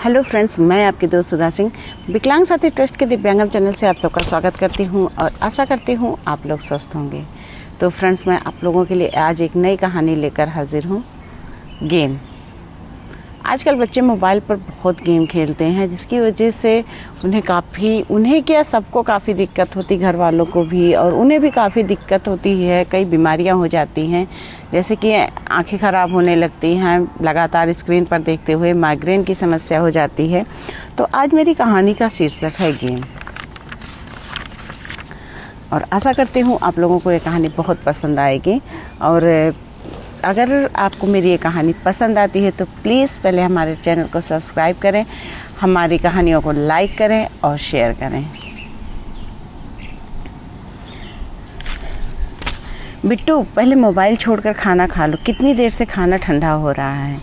Hello friends, मैं आपकी दोस्त सुधा सिंह विकलांग साथी ट्रस्ट के दिव्यांगम चैनल से आप सबका स्वागत करती हूं और आशा करती हूं आप लोग स्वस्थ होंगे। तो फ्रेंड्स, मैं आप लोगों के लिए आज एक नई कहानी लेकर हाजिर हूं। गेम। आजकल बच्चे मोबाइल पर बहुत गेम खेलते हैं, जिसकी वजह से उन्हें क्या सबको काफ़ी दिक्कत होती, घर वालों को भी, और उन्हें भी काफ़ी दिक्कत होती है। कई बीमारियां हो जाती हैं, जैसे कि आंखें ख़राब होने लगती हैं लगातार स्क्रीन पर देखते हुए, माइग्रेन की समस्या हो जाती है। तो आज मेरी कहानी का शीर्षक है गेम, और आशा करती हूँ आप लोगों को ये कहानी बहुत पसंद आएगी। और अगर आपको मेरी ये कहानी पसंद आती है तो प्लीज़ पहले हमारे चैनल को सब्सक्राइब करें, हमारी कहानियों को लाइक करें और शेयर करें। बिट्टू, पहले मोबाइल छोड़कर खाना खा लो, कितनी देर से खाना ठंडा हो रहा है।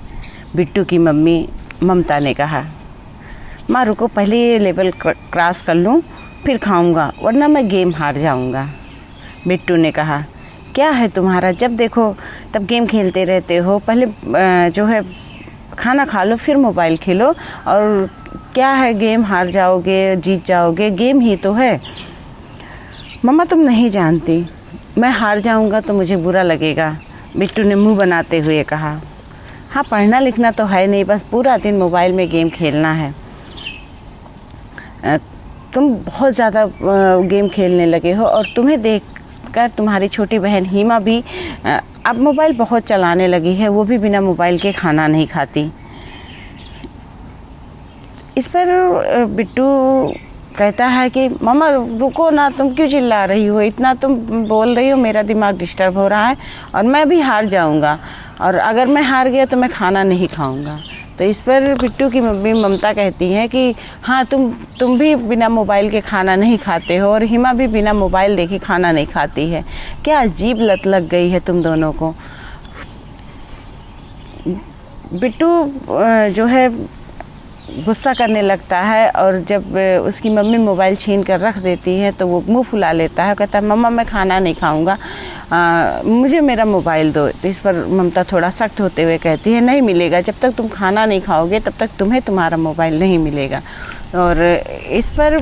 बिट्टू की मम्मी ममता ने कहा। माँ रुको, पहले ये लेवल क्रॉस कर लूँ फिर खाऊंगा, वरना मैं गेम हार जाऊंगा। बिट्टू ने कहा। क्या है तुम्हारा, जब देखो तब गेम खेलते रहते हो। पहले जो है खाना खा लो फिर मोबाइल खेलो, और क्या है गेम हार जाओगे जीत जाओगे, गेम ही तो है। मम्मा तुम नहीं जानती, मैं हार जाऊंगा तो मुझे बुरा लगेगा, बिट्टू ने मुंह बनाते हुए कहा। हाँ, पढ़ना लिखना तो है नहीं, बस पूरा दिन मोबाइल में गेम खेलना है। तुम बहुत ज़्यादा गेम खेलने लगे हो, और तुम्हें देखकर तुम्हारी छोटी बहन हिमा भी अब मोबाइल बहुत चलाने लगी है, वो भी बिना मोबाइल के खाना नहीं खाती। इस पर बिट्टू कहता है कि मम्मा रुको ना, तुम क्यों चिल्ला रही हो, इतना तुम बोल रही हो, मेरा दिमाग डिस्टर्ब हो रहा है और मैं भी हार जाऊंगा, और अगर मैं हार गया तो मैं खाना नहीं खाऊंगा। तो इस पर बिट्टू की मम्मी ममता कहती है कि हाँ, तुम भी बिना मोबाइल के खाना नहीं खाते हो, और हिमा भी बिना मोबाइल देखे खाना नहीं खाती है। क्या अजीब लत लग गई है तुम दोनों को। बिट्टू जो है गुस्सा करने लगता है, और जब उसकी मम्मी मोबाइल छीन कर रख देती है तो वो मुंह फुला लेता है, कहता है मम्मा मैं खाना नहीं खाऊंगा, मुझे मेरा मोबाइल दो। तो इस पर ममता थोड़ा सख्त होते हुए कहती है नहीं मिलेगा, जब तक तुम खाना नहीं खाओगे तब तक तुम्हें तुम्हारा मोबाइल नहीं मिलेगा। और इस पर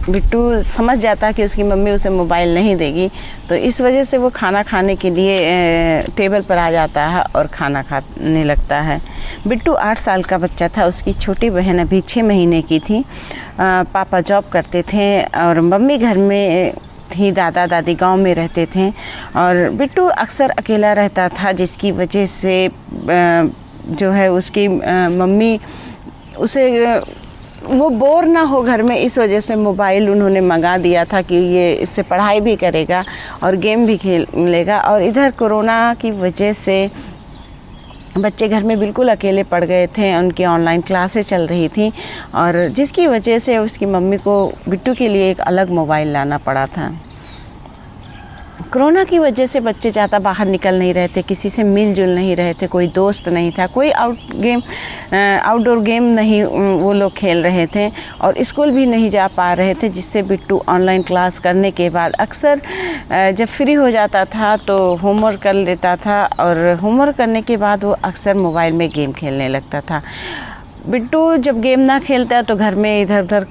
बिट्टू समझ जाता है कि उसकी मम्मी उसे मोबाइल नहीं देगी, तो इस वजह से वो खाना खाने के लिए टेबल पर आ जाता है और खाना खाने लगता है। बिट्टू 8 साल का बच्चा था, उसकी छोटी बहन अभी 6 महीने की थी। पापा जॉब करते थे और मम्मी घर में थी, दादा दादी गांव में रहते थे, और बिट्टू अक्सर अकेला रहता था, जिसकी वजह से जो है उसकी मम्मी उसे वो बोर ना हो घर में, इस वजह से मोबाइल उन्होंने मंगा दिया था कि ये इससे पढ़ाई भी करेगा और गेम भी खेलेगा। और इधर कोरोना की वजह से बच्चे घर में बिल्कुल अकेले पड़ गए थे, उनकी ऑनलाइन क्लासेस चल रही थी, और जिसकी वजह से उसकी मम्मी को बिट्टू के लिए एक अलग मोबाइल लाना पड़ा था। कोरोना की वजह से बच्चे ज़्यादा बाहर निकल नहीं रहे थे, किसी से मिलजुल नहीं रहे थे, कोई दोस्त नहीं था, कोई आउटडोर गेम नहीं वो लोग खेल रहे थे, और स्कूल भी नहीं जा पा रहे थे, जिससे बिट्टू ऑनलाइन क्लास करने के बाद अक्सर जब फ्री हो जाता था तो होमवर्क कर लेता था, और होमवर्क करने के बाद वो अक्सर मोबाइल में गेम खेलने लगता था। बिट्टू जब गेम ना खेलता तो घर में इधर उधर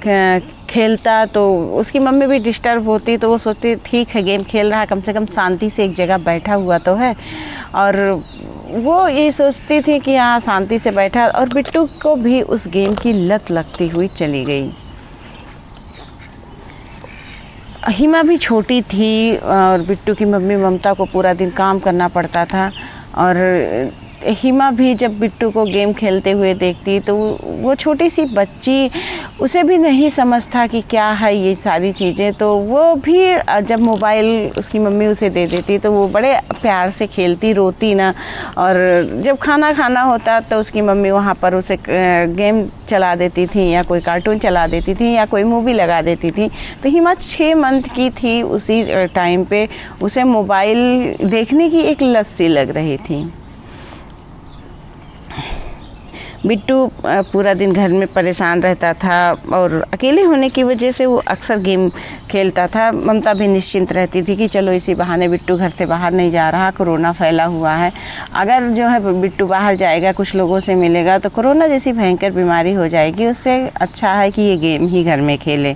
खेलता, तो उसकी मम्मी भी डिस्टर्ब होती, तो वो सोचती ठीक है गेम खेल रहा है, कम से कम शांति से एक जगह बैठा हुआ तो है, और वो ये सोचती थी कि हाँ शांति से बैठा। और बिट्टू को भी उस गेम की लत लगती हुई चली गई। हिमा भी छोटी थी, और बिट्टू की मम्मी ममता को पूरा दिन काम करना पड़ता था, और हिमा भी जब बिट्टू को गेम खेलते हुए देखती तो वो छोटी सी बच्ची, उसे भी नहीं समझ था कि क्या है ये सारी चीज़ें, तो वो भी जब मोबाइल उसकी मम्मी उसे दे देती तो वो बड़े प्यार से खेलती, रोती ना। और जब खाना खाना होता तो उसकी मम्मी वहाँ पर उसे गेम चला देती थी, या कोई कार्टून चला देती थी, या कोई मूवी लगा देती थी। तो हिमा 6 मंथ की थी, उसी टाइम पे उसे मोबाइल देखने की एक लत सी लग रही थी। बिट्टू पूरा दिन घर में परेशान रहता था और अकेले होने की वजह से वो अक्सर गेम खेलता था। ममता भी निश्चिंत रहती थी कि चलो इसी बहाने बिट्टू घर से बाहर नहीं जा रहा, कोरोना फैला हुआ है, अगर जो है बिट्टू बाहर जाएगा कुछ लोगों से मिलेगा तो कोरोना जैसी भयंकर बीमारी हो जाएगी, उससे अच्छा है कि ये गेम ही घर में खेले।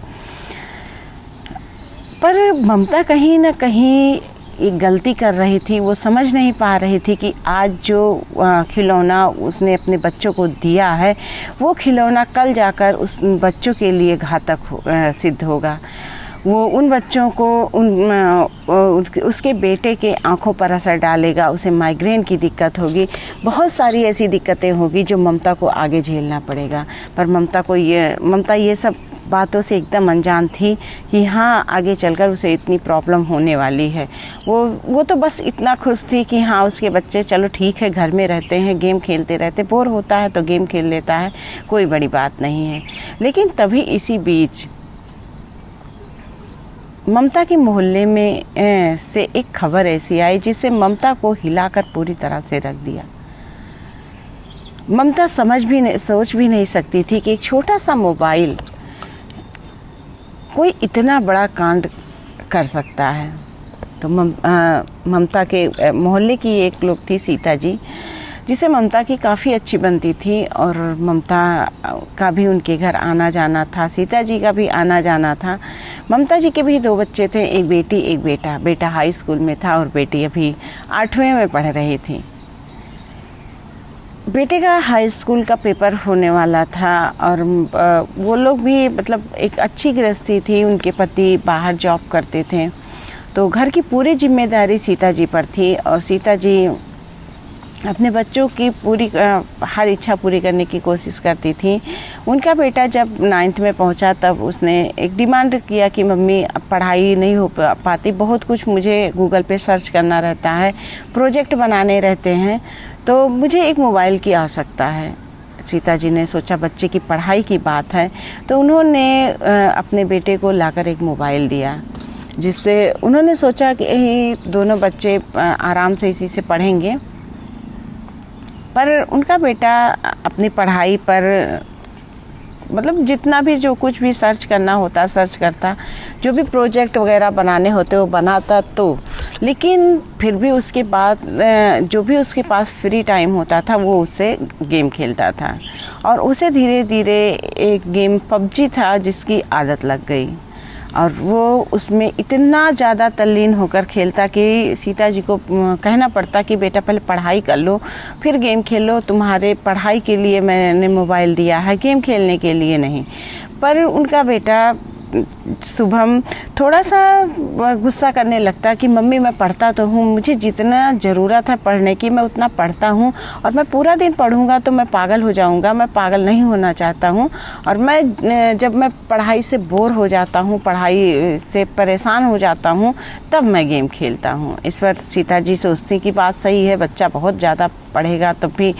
पर ममता कहीं ना कहीं एक गलती कर रही थी, वो समझ नहीं पा रही थी कि आज जो खिलौना उसने अपने बच्चों को दिया है वो खिलौना कल जाकर उस बच्चों के लिए घातक सिद्ध होगा। वो उन बच्चों को उसके बेटे के आंखों पर असर डालेगा, उसे माइग्रेन की दिक्कत होगी, बहुत सारी ऐसी दिक्कतें होगी जो ममता को आगे झेलना पड़ेगा। पर ममता ये सब बातों से एकदम अनजान थी कि हाँ आगे चलकर उसे इतनी प्रॉब्लम होने वाली है। वो तो बस इतना खुश थी कि हाँ उसके बच्चे चलो ठीक है घर में रहते हैं, गेम खेलते रहते, बोर होता है तो गेम खेल लेता है, कोई बड़ी बात नहीं है। लेकिन तभी इसी बीच ममता के मोहल्ले में से एक खबर ऐसी आई जिससे ममता को हिलाकर पूरी तरह से रख दिया। ममता सोच भी नहीं सकती थी कि एक छोटा सा मोबाइल कोई इतना बड़ा कांड कर सकता है। तो ममता के मोहल्ले की एक लोग थी सीता जी, जिसे ममता की काफ़ी अच्छी बनती थी और ममता का भी उनके घर आना जाना था, सीता जी का भी आना जाना था। ममता जी के भी 2 बच्चे थे, एक बेटी एक बेटा। बेटा हाई स्कूल में था और बेटी अभी 8वीं में पढ़ रही थी। बेटे का हाई स्कूल का पेपर होने वाला था और वो लोग भी मतलब एक अच्छी गृहस्थी थी, उनके पति बाहर जॉब करते थे, तो घर की पूरी जिम्मेदारी सीता जी पर थी और सीता जी अपने बच्चों की पूरी हर इच्छा पूरी करने की कोशिश करती थी। उनका बेटा जब 9th में पहुंचा तब उसने एक डिमांड किया कि मम्मी अब पढ़ाई नहीं हो पाती, बहुत कुछ मुझे गूगल पे सर्च करना रहता है, प्रोजेक्ट बनाने रहते हैं, तो मुझे एक मोबाइल की आवश्यकता है। सीता जी ने सोचा बच्चे की पढ़ाई की बात है, तो उन्होंने अपने बेटे को लाकर एक मोबाइल दिया, जिससे उन्होंने सोचा कि यही दोनों बच्चे आराम से इसी से पढ़ेंगे। पर उनका बेटा अपनी पढ़ाई पर मतलब जितना भी जो कुछ भी सर्च करना होता सर्च करता, जो भी प्रोजेक्ट वगैरह बनाने होते वो बनाता, तो लेकिन फिर भी उसके बाद जो भी उसके पास फ्री टाइम होता था वो उससे गेम खेलता था और उसे धीरे धीरे एक गेम पबजी था जिसकी आदत लग गई और वो उसमें इतना ज़्यादा तल्लीन होकर खेलता कि सीता जी को कहना पड़ता कि बेटा पहले पढ़ाई कर लो फिर गेम खेलो, तुम्हारे पढ़ाई के लिए मैंने मोबाइल दिया है, गेम खेलने के लिए नहीं। पर उनका बेटा शुभम थोड़ा सा गुस्सा करने लगता कि मम्मी मैं पढ़ता तो हूँ, मुझे जितना ज़रूरत है पढ़ने की मैं उतना पढ़ता हूँ और मैं पूरा दिन पढ़ूँगा तो मैं पागल हो जाऊँगा, मैं पागल नहीं होना चाहता हूँ और मैं जब मैं पढ़ाई से बोर हो जाता हूँ, पढ़ाई से परेशान हो जाता हूँ, तब मैं गेम खेलता हूँ। इस पर सीता जी सोचती कि बात सही है, बच्चा बहुत ज़्यादा पढ़ेगा तब भी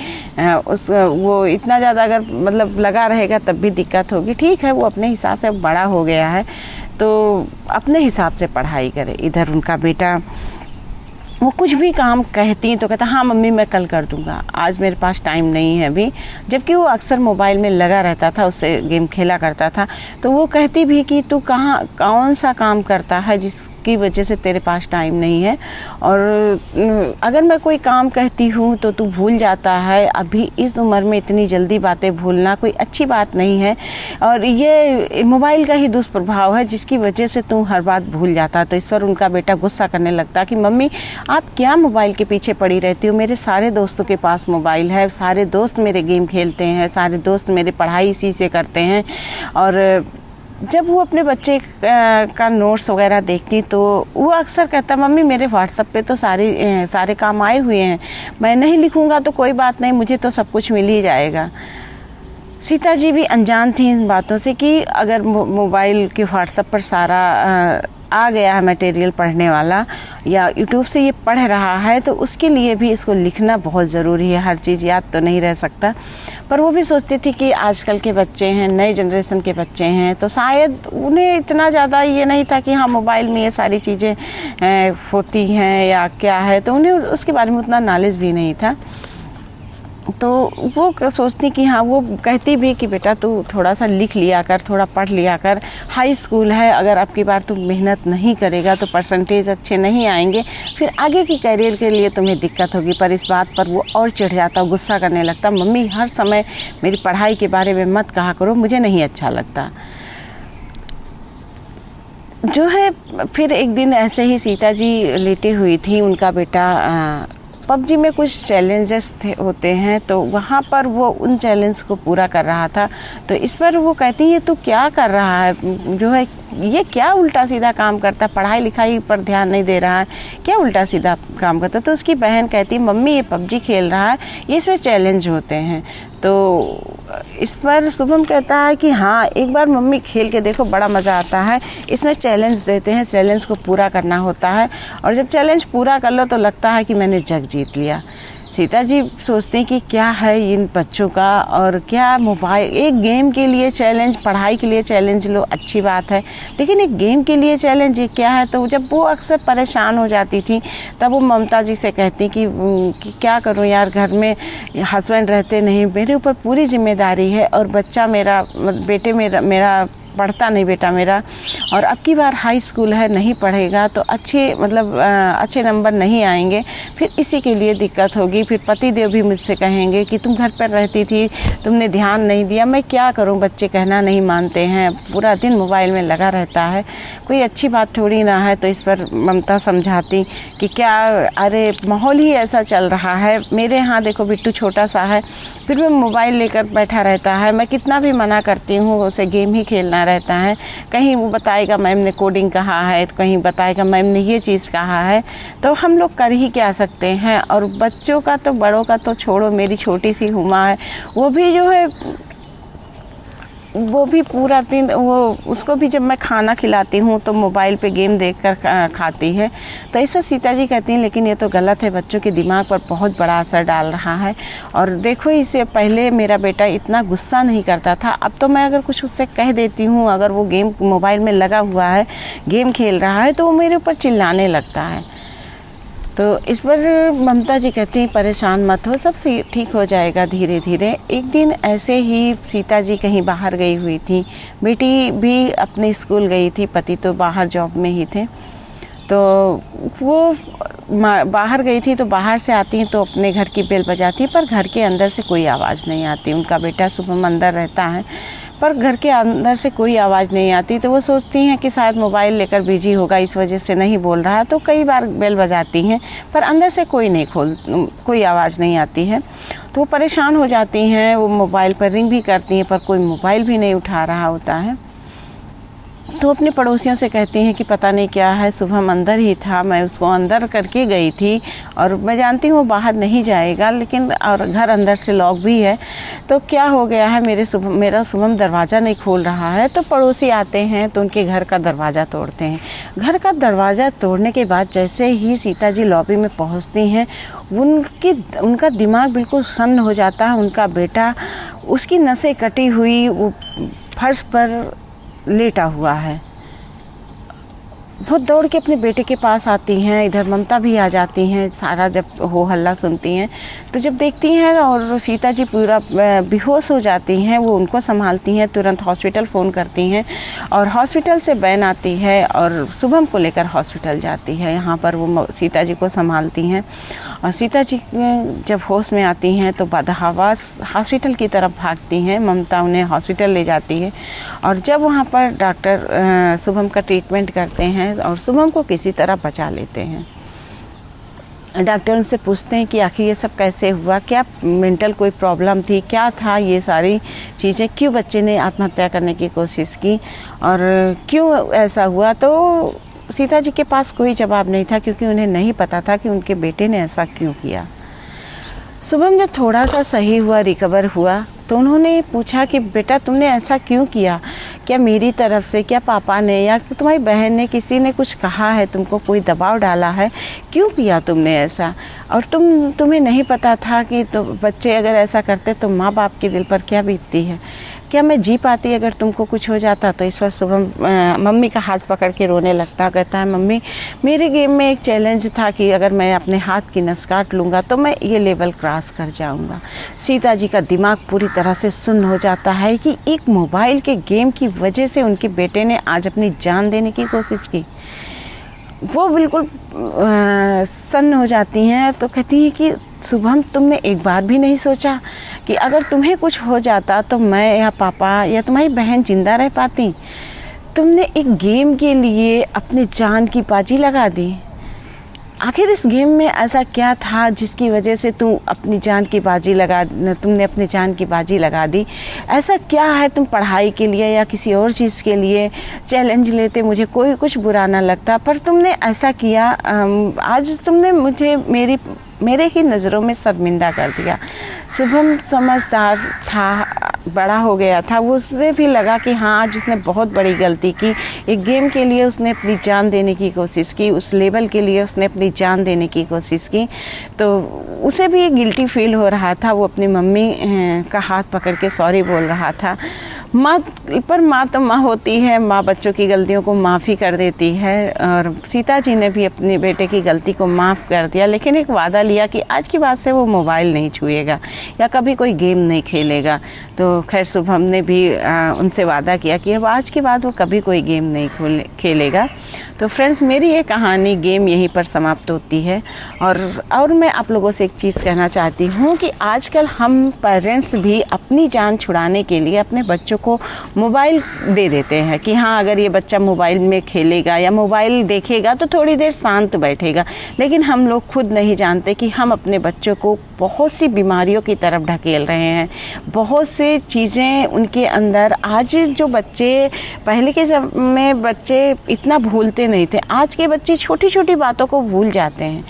वो इतना ज़्यादा अगर मतलब लगा रहेगा तब भी दिक्कत होगी। ठीक है, वो अपने हिसाब से बड़ा हो गया है तो अपने हिसाब से पढ़ाई करे। इधर उनका बेटा वो कुछ भी काम कहती तो कहता हाँ मम्मी मैं कल कर दूंगा, आज मेरे पास टाइम नहीं है अभी, जबकि वो अक्सर मोबाइल में लगा रहता था, उससे गेम खेला करता था। तो वो कहती भी कि तू कौन सा काम करता है जिसकी वजह से तेरे पास टाइम नहीं है, और अगर मैं कोई काम कहती हूँ तो तू भूल जाता है, अभी इस उम्र में इतनी जल्दी बातें भूलना कोई अच्छी बात नहीं है और ये मोबाइल का ही दुष्प्रभाव है जिसकी वजह से तू हर बात भूल जाता। तो इस पर उनका बेटा गुस्सा करने लगता कि मम्मी आप क्या मोबाइल के पीछे पड़ी रहती हो, मेरे सारे दोस्तों के पास मोबाइल है, सारे दोस्त मेरे गेम खेलते हैं, सारे दोस्त मेरे पढ़ाई इसी से करते हैं। और जब वो अपने बच्चे का नोट्स वगैरह देखती तो वो अक्सर कहता मम्मी मेरे व्हाट्सएप पे तो सारे काम आए हुए हैं, मैं नहीं लिखूंगा तो कोई बात नहीं, मुझे तो सब कुछ मिल ही जाएगा। सीता जी भी अनजान थी इन बातों से कि अगर मोबाइल के व्हाट्सएप पर सारा आ गया है मटेरियल पढ़ने वाला या यूट्यूब से ये पढ़ रहा है तो उसके लिए भी इसको लिखना बहुत ज़रूरी है, हर चीज़ याद तो नहीं रह सकता। पर वो भी सोचती थी कि आजकल के बच्चे हैं, नए जनरेशन के बच्चे हैं, तो शायद उन्हें इतना ज़्यादा ये नहीं था कि हाँ मोबाइल में ये सारी चीज़ें होती हैं या क्या है, तो उन्हें उसके बारे में उतना नॉलेज भी नहीं था। तो वो सोचती कि हाँ, वो कहती भी कि बेटा तू थोड़ा सा लिख लिया कर, थोड़ा पढ़ लिया कर, हाई स्कूल है, अगर अब की बार तू मेहनत नहीं करेगा तो परसेंटेज अच्छे नहीं आएंगे, फिर आगे की करियर के लिए तुम्हें दिक्कत होगी। पर इस बात पर वो और चिढ़ जाता, गुस्सा करने लगता, मम्मी हर समय मेरी पढ़ाई के बारे में मत कहा करो, मुझे नहीं अच्छा लगता। जो है फिर एक दिन ऐसे ही सीता जी लेटी हुई थी, उनका बेटा पबजी में कुछ चैलेंजेस होते हैं, तो वहाँ पर वो उन चैलेंज को पूरा कर रहा था। तो इस पर वो कहती है तू क्या कर रहा है, जो है ये क्या उल्टा सीधा काम करता, पढ़ाई लिखाई पर ध्यान नहीं दे रहा है, क्या उल्टा सीधा काम करता। तो उसकी बहन कहती मम्मी ये पबजी खेल रहा है, ये इसमें चैलेंज होते हैं। तो इस पर शुभम कहता है कि हाँ एक बार मम्मी खेल के देखो, बड़ा मज़ा आता है, इसमें चैलेंज देते हैं, चैलेंज को पूरा करना होता है, और जब चैलेंज पूरा कर लो तो लगता है कि मैंने जग जीत लिया। सीता जी सोचती हैं कि क्या है इन बच्चों का, और क्या मोबाइल, एक गेम के लिए चैलेंज, पढ़ाई के लिए चैलेंज लो अच्छी बात है, लेकिन एक गेम के लिए चैलेंज ये क्या है। तो जब वो अक्सर परेशान हो जाती थी तब वो ममता जी से कहती कि क्या करूं यार, घर में हस्बैंड रहते नहीं, मेरे ऊपर पूरी जिम्मेदारी है, और बच्चा मेरा, बेटे मेरा पढ़ता नहीं बेटा मेरा, और अब की बार हाई स्कूल है, नहीं पढ़ेगा तो अच्छे नंबर नहीं आएंगे, फिर इसी के लिए दिक्कत होगी। फिर पति देव भी मुझसे कहेंगे कि तुम घर पर रहती थी, तुमने ध्यान नहीं दिया, मैं क्या करूं, बच्चे कहना नहीं मानते हैं, पूरा दिन मोबाइल में लगा रहता है, कोई अच्छी बात थोड़ी ना है। तो इस पर ममता समझाती कि क्या, अरे माहौल ही ऐसा चल रहा है, मेरे यहाँ देखो बिट्टू छोटा सा है, फिर भी मोबाइल लेकर बैठा रहता है, मैं कितना भी मना करती हूँ उसे गेम ही खेलना रहता है, कहीं वो बताएगा मैम ने कोडिंग कहा है, तो कहीं बताएगा मैम ने ये चीज़ कहा है, तो हम लोग कर ही क्या सकते हैं। और बच्चों का तो, बड़ों का तो छोड़ो, मेरी छोटी सी हुमा है, वो भी जो है वो भी पूरा दिन, वो उसको भी जब मैं खाना खिलाती हूँ तो मोबाइल पे गेम देखकर खाती है। तो इससे सीता जी कहती हैं लेकिन ये तो गलत है, बच्चों के दिमाग पर बहुत बड़ा असर डाल रहा है। और देखो इससे पहले मेरा बेटा इतना गुस्सा नहीं करता था, अब तो मैं अगर कुछ उससे कह देती हूँ, अगर वो गेम मोबाइल में लगा हुआ है, गेम खेल रहा है, तो वो मेरे ऊपर चिल्लाने लगता है। तो इस पर ममता जी कहती हैं परेशान मत हो, सब ठीक हो जाएगा धीरे धीरे। एक दिन ऐसे ही सीता जी कहीं बाहर गई हुई थी, बेटी भी अपने स्कूल गई थी, पति तो बाहर जॉब में ही थे। तो वो बाहर गई थी, तो बाहर से आती हैं तो अपने घर की बेल बजाती, पर घर के अंदर से कोई आवाज़ नहीं आती। उनका बेटा शुभम अंदर रहता है, पर घर के अंदर से कोई आवाज़ नहीं आती। तो वो सोचती हैं कि शायद मोबाइल लेकर बिजी होगा, इस वजह से नहीं बोल रहा। तो कई बार बेल बजाती हैं, पर अंदर से कोई आवाज़ नहीं आती है। तो वो परेशान हो जाती हैं, वो मोबाइल पर रिंग भी करती हैं, पर कोई मोबाइल भी नहीं उठा रहा होता है। तो अपने पड़ोसियों से कहती हैं कि पता नहीं क्या है, शुभम अंदर ही था, मैं उसको अंदर करके गई थी, और मैं जानती हूँ वो बाहर नहीं जाएगा, लेकिन और घर अंदर से लॉक भी है, तो क्या हो गया है, मेरा शुभम दरवाज़ा नहीं खोल रहा है। तो पड़ोसी आते हैं तो उनके घर का दरवाज़ा तोड़ते हैं। घर का दरवाज़ा तोड़ने के बाद जैसे ही सीता जी लॉबी में पहुँचती हैं, उनका दिमाग बिल्कुल सन्न हो जाता है। उनका बेटा, उसकी नसें कटी हुई, वो फर्श पर लेटा हुआ है। वो दौड़ के अपने बेटे के पास आती हैं, इधर ममता भी आ जाती हैं, सारा जब हो हल्ला सुनती हैं, तो जब देखती हैं और सीता जी पूरा बेहोश हो जाती हैं, वो उनको संभालती हैं, तुरंत हॉस्पिटल फ़ोन करती हैं, और हॉस्पिटल से वैन आती है और शुभम को लेकर हॉस्पिटल जाती है। यहाँ पर वो सीता जी को संभालती हैं, और सीता जी जब होश में आती हैं तो बदहवास हॉस्पिटल की तरफ भागती हैं। ममता उन्हें हॉस्पिटल ले जाती है, और जब वहाँ पर डॉक्टर शुभम का ट्रीटमेंट करते हैं और शुभम को किसी तरह बचा लेते हैं। डॉक्टर उनसे पूछते हैं कि आखिर ये सब कैसे हुआ, क्या मेंटल कोई प्रॉब्लम थी, क्या था ये सारी चीज़ें, क्यों बच्चे ने आत्महत्या करने की कोशिश की और क्यों ऐसा हुआ। तो सीता जी के पास कोई जवाब नहीं था, क्योंकि उन्हें नहीं पता था कि उनके बेटे ने ऐसा क्यों किया। शुभम जब थोड़ा सा सही हुआ, रिकवर हुआ, तो उन्होंने पूछा कि बेटा तुमने ऐसा क्यों किया, क्या मेरी तरफ से, क्या पापा ने या तुम्हारी बहन ने, किसी ने कुछ कहा है, तुमको कोई दबाव डाला है, क्यों किया तुमने ऐसा। और तुम्हें नहीं पता था कि तो बच्चे अगर ऐसा करते तो माँ बाप के दिल पर क्या बीतती है, क्या मैं जी पाती अगर तुमको कुछ हो जाता? तो इस पर शुभम मम्मी का हाथ पकड़ के रोने लगता, कहता है मम्मी मेरे गेम में एक चैलेंज था कि अगर मैं अपने हाथ की नस काट लूँगा तो मैं ये लेवल क्रॉस कर जाऊँगा। सीता जी का दिमाग पूरी तरह से सुन्न हो जाता है कि एक मोबाइल के गेम की वजह से उनके बेटे ने आज अपनी जान देने की कोशिश की। वो बिल्कुल सन्न हो जाती हैं। तो कहती हैं कि शुभम तुमने एक बार भी नहीं सोचा कि अगर तुम्हें कुछ हो जाता तो मैं या पापा या तुम्हारी बहन जिंदा रह पाती? तुमने एक गेम के लिए अपनी जान की बाजी लगा दी। आखिर इस गेम में ऐसा क्या था जिसकी वजह से तुमने अपनी जान की बाजी लगा दी? ऐसा क्या है तुम पढ़ाई के लिए या किसी और चीज़ के लिए चैलेंज लेते, मुझे कोई कुछ बुरा ना लगता, पर तुमने ऐसा किया। आज तुमने मुझे मेरे ही नज़रों में शर्मिंदा कर दिया। शुभम समझदार था, बड़ा हो गया था, वो उसे भी लगा कि हाँ आज उसने बहुत बड़ी गलती की। एक गेम के लिए उसने अपनी जान देने की कोशिश की, उस लेवल के लिए उसने अपनी जान देने की कोशिश की। तो उसे भी गिल्टी फील हो रहा था। वो अपनी मम्मी का हाथ पकड़ के सॉरी बोल रहा था। माँ तो माँ होती है, माँ बच्चों की गलतियों को माफ़ी कर देती है। और सीता जी ने भी अपने बेटे की गलती को माफ़ कर दिया, लेकिन एक वादा लिया कि आज की बात से वो मोबाइल नहीं छुएगा या कभी कोई गेम नहीं खेलेगा। तो खैर शुभम ने भी उनसे वादा किया कि अब आज के बाद वो कभी कोई गेम नहीं खेलेगा। तो फ्रेंड्स, मेरी ये कहानी गेम यहीं पर समाप्त होती है। और मैं आप लोगों से एक चीज़ कहना चाहती हूँ कि आजकल हम पेरेंट्स भी अपनी जान छुड़ाने के लिए अपने बच्चों को मोबाइल दे देते हैं कि हाँ अगर ये बच्चा मोबाइल में खेलेगा या मोबाइल देखेगा तो थोड़ी देर शांत बैठेगा। लेकिन हम लोग खुद नहीं जानते कि हम अपने बच्चों को बहुत सी बीमारियों की तरफ ढकेल रहे हैं। बहुत से चीज़ें उनके अंदर, आज जो बच्चे पहले के समय में बच्चे इतना भूलते नहीं थे, आज के बच्चे छोटी छोटी बातों को भूल जाते हैं।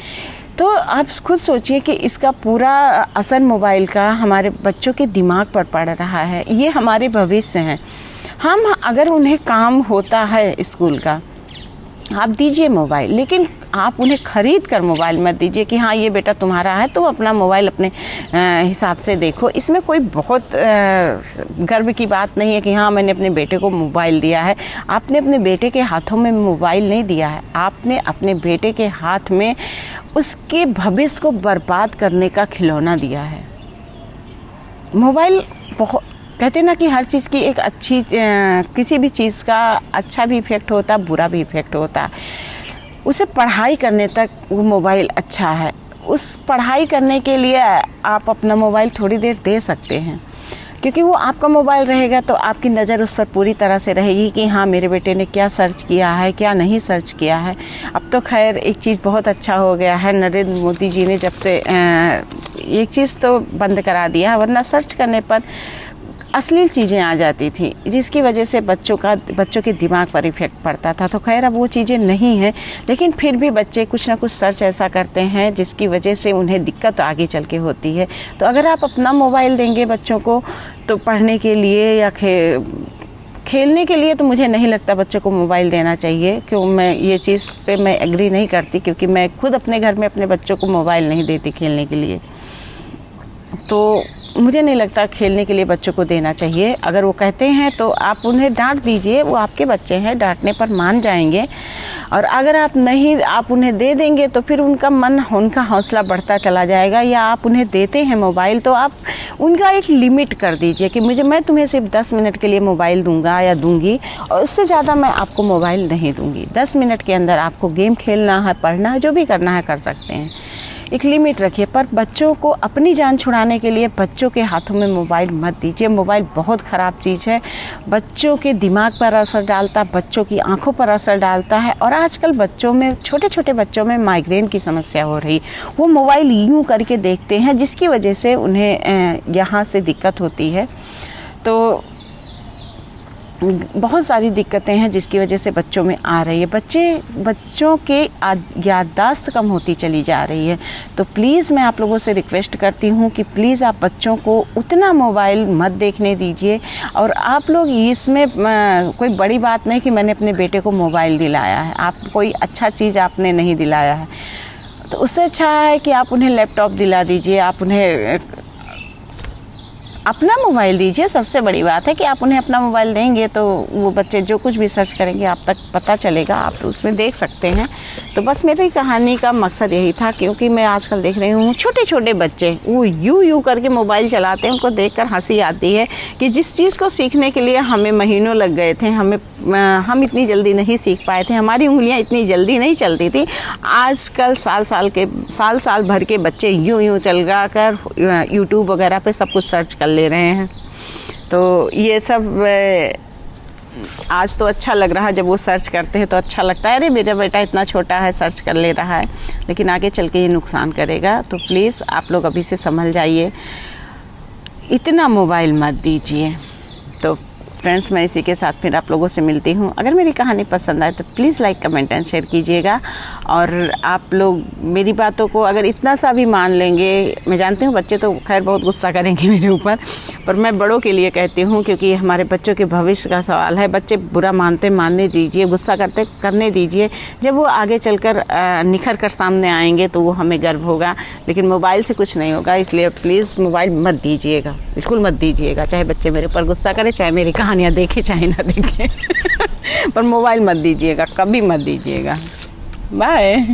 तो आप खुद सोचिए कि इसका पूरा असर मोबाइल का हमारे बच्चों के दिमाग पर पड़ रहा है। ये हमारे भविष्य हैं। हम अगर उन्हें काम होता है स्कूल का, आप दीजिए मोबाइल, लेकिन आप उन्हें खरीद कर मोबाइल मत दीजिए कि हाँ ये बेटा तुम्हारा है, तुम अपना मोबाइल अपने हिसाब से देखो। इसमें कोई बहुत गर्व की बात नहीं है कि हाँ मैंने अपने बेटे को मोबाइल दिया है। आपने अपने बेटे के हाथों में मोबाइल नहीं दिया है, आपने अपने बेटे के हाथ में उसके भविष्य को बर्बाद करने का खिलौना दिया है। मोबाइल बहुत, कहते ना कि हर चीज़ की एक अच्छी, किसी भी चीज़ का अच्छा भी इफ़ेक्ट होता, बुरा भी इफ़ेक्ट होता। उसे पढ़ाई करने तक वो मोबाइल अच्छा है। उस पढ़ाई करने के लिए आप अपना मोबाइल थोड़ी देर दे सकते हैं, क्योंकि वो आपका मोबाइल रहेगा तो आपकी नज़र उस पर पूरी तरह से रहेगी कि हाँ मेरे बेटे ने क्या सर्च किया है, क्या नहीं सर्च किया है। अब तो खैर एक चीज़ बहुत अच्छा हो गया है, नरेंद्र मोदी जी ने जब से एक चीज़ तो बंद करा दिया है, वरना सर्च करने पर अश्लील चीज़ें आ जाती थी, जिसकी वजह से बच्चों के दिमाग पर इफ़ेक्ट पड़ता था। तो खैर अब वो चीज़ें नहीं हैं, लेकिन फिर भी बच्चे कुछ ना कुछ सर्च ऐसा करते हैं जिसकी वजह से उन्हें दिक्कत आगे चल के होती है। तो अगर आप अपना मोबाइल देंगे बच्चों को तो पढ़ने के लिए या खेलने के लिए, तो मुझे नहीं लगता बच्चों को मोबाइल देना चाहिए। क्यों मैं ये चीज़ पे मैं एग्री नहीं करती, क्योंकि मैं खुद अपने घर में अपने बच्चों को मोबाइल नहीं देती खेलने के लिए। तो मुझे नहीं लगता खेलने के लिए बच्चों को देना चाहिए। अगर वो कहते हैं तो आप उन्हें डांट दीजिए, वो आपके बच्चे हैं, डांटने पर मान जाएंगे। और अगर आप उन्हें दे देंगे तो फिर उनका हौसला बढ़ता चला जाएगा। या आप उन्हें देते हैं मोबाइल तो आप उनका एक लिमिट कर दीजिए कि मैं तुम्हें सिर्फ 10 मिनट के लिए मोबाइल दूंगा या दूंगी, और इससे ज़्यादा मैं आपको मोबाइल नहीं दूंगी। 10 मिनट के अंदर आपको गेम खेलना है, पढ़ना है, जो भी करना है कर सकते हैं। एक लिमिट रखिए, पर बच्चों को अपनी जान छुड़ाने के लिए बच्चों के हाथों में मोबाइल मत दीजिए। मोबाइल बहुत ख़राब चीज़ है, बच्चों के दिमाग पर असर डालता, बच्चों की आंखों पर असर डालता है। और आजकल बच्चों में, छोटे छोटे बच्चों में माइग्रेन की समस्या हो रही। वो मोबाइल यूँ करके देखते हैं जिसकी वजह से उन्हें यहाँ से दिक्कत होती है। तो बहुत सारी दिक्कतें हैं जिसकी वजह से बच्चों में आ रही है। बच्चों के याददाश्त कम होती चली जा रही है। तो प्लीज़ मैं आप लोगों से रिक्वेस्ट करती हूँ कि प्लीज़ आप बच्चों को उतना मोबाइल मत देखने दीजिए। और आप लोग इसमें कोई बड़ी बात नहीं कि मैंने अपने बेटे को मोबाइल दिलाया है, आप कोई अच्छा चीज़ आपने नहीं दिलाया है, तो उससे अच्छा है कि आप उन्हें लैपटॉप दिला दीजिए, आप उन्हें अपना मोबाइल दीजिए। सबसे बड़ी बात है कि आप उन्हें अपना मोबाइल देंगे तो वो बच्चे जो कुछ भी सर्च करेंगे आप तक पता चलेगा, आप तो उसमें देख सकते हैं। तो बस मेरी कहानी का मकसद यही था, क्योंकि मैं आजकल देख रही हूँ छोटे छोटे बच्चे वो यूं करके मोबाइल चलाते हैं। उनको देखकर हंसी आती है कि जिस चीज़ को सीखने के लिए हमें महीनों लग गए थे, हम इतनी जल्दी नहीं सीख पाए थे, हमारी उंगलियां इतनी जल्दी नहीं चलती थी। आजकल साल भर के बच्चे यूं चला कर यूट्यूब वगैरह पे सब कुछ सर्च कर ले रहे हैं। तो ये सब आज तो अच्छा लग रहा है, जब वो सर्च करते हैं तो अच्छा लगता है, अरे मेरा बेटा इतना छोटा है सर्च कर ले रहा है, लेकिन आगे चल के ये नुकसान करेगा। तो प्लीज़ आप लोग अभी से समझ जाइए, इतना मोबाइल मत दीजिए। तो फ्रेंड्स, मैं इसी के साथ फिर आप लोगों से मिलती हूँ। अगर मेरी कहानी पसंद आए तो please like, comment and share कीजिएगा। और आप लोग मेरी बातों को अगर इतना सा भी मान लेंगे, मैं जानती हूँ बच्चे तो खैर बहुत गुस्सा करेंगे मेरे ऊपर, पर मैं बड़ों के लिए कहती हूँ, क्योंकि हमारे बच्चों के भविष्य का सवाल है। बच्चे बुरा मानने दीजिए, गुस्सा करने दीजिए। जब वो आगे चलकर निखर कर सामने आएंगे तो वो हमें गर्व होगा, लेकिन मोबाइल से कुछ नहीं होगा। इसलिए प्लीज़ मोबाइल मत दीजिएगा, बिल्कुल मत दीजिएगा। चाहे बच्चे मेरे ऊपर गुस्सा करें, चाहे मेरी कहानियाँ देखें चाहे ना देखें पर मोबाइल मत दीजिएगा, कभी मत दीजिएगा। बाय।